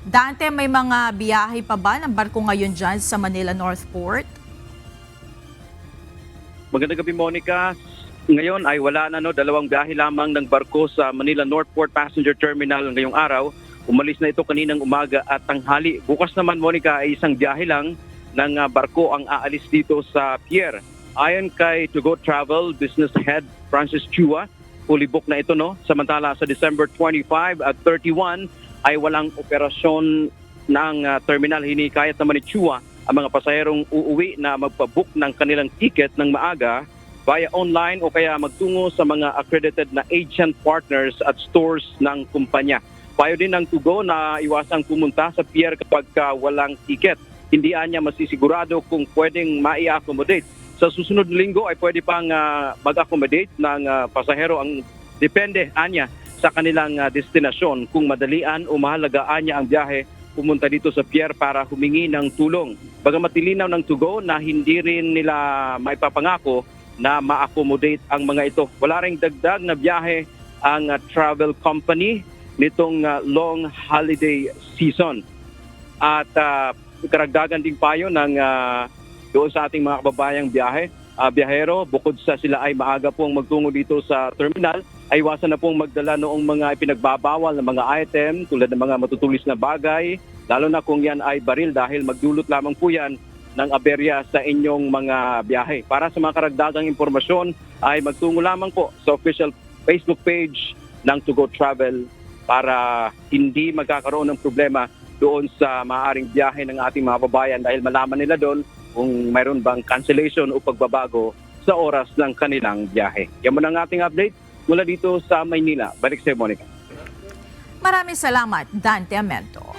Dante, may mga biyahe pa ba ng barko ngayon dyan sa Manila North Port? Magandang gabi, Monica. Ngayon ay wala na, dalawang biyahe lamang ng barko sa Manila North Port Passenger Terminal ngayong araw. Umalis na ito kaninang umaga at tanghali. Bukas naman, Monica, ay isang biyahe lang ng barko ang aalis dito sa pier. Ayon kay To Go Travel Business Head Francis Chua, fully booked na ito, Samantala sa December 25 at 31 ay walang operasyon ng terminal. Hinikayat naman ni Chua ang mga pasaherong uuwi na magpabook ng kanilang ticket ng maaga via online o kaya magtungo sa mga accredited na agent partners at stores ng kumpanya. Payo din ng To Go na iwasang pumunta sa pier kapag walang ticket. Hindi niya masisigurado kung pwedeng mai-accommodate. Sa susunod na linggo ay pwede pang mag-accommodate ng pasahero. Ang depende anya sa kanilang destinasyon kung madalian o mahalagaan niya ang biyahe pumunta dito sa pier para humingi ng tulong. Bagamat nilinaw ng To Go na hindi rin nila maipapangako na ma-accommodate ang mga ito. Wala ring dagdag na biyahe ang travel company nitong long holiday season. At karagdagan din payo ng doon sa ating mga kababayang biyahero, bukod sa sila ay maaga pong magtungo dito sa terminal, ay iwasan na pong magdala noong mga ipinagbabawal na mga item tulad ng mga matutulis na bagay, lalo na kung yan ay baril dahil magdulot lamang po yan ng aberya sa inyong mga biyahe. Para sa mga karagdagang impormasyon ay magtungo lamang po sa official Facebook page ng To Go Travel para hindi magkakaroon ng problema doon sa maaaring biyahe ng ating mga kababayan dahil malaman nila doon kung mayroon bang cancellation o pagbabago sa oras ng kanilang biyahe. Yan muna ang ating update mula dito sa Maynila. Balik sa Monica. Maraming salamat, Dante Amento.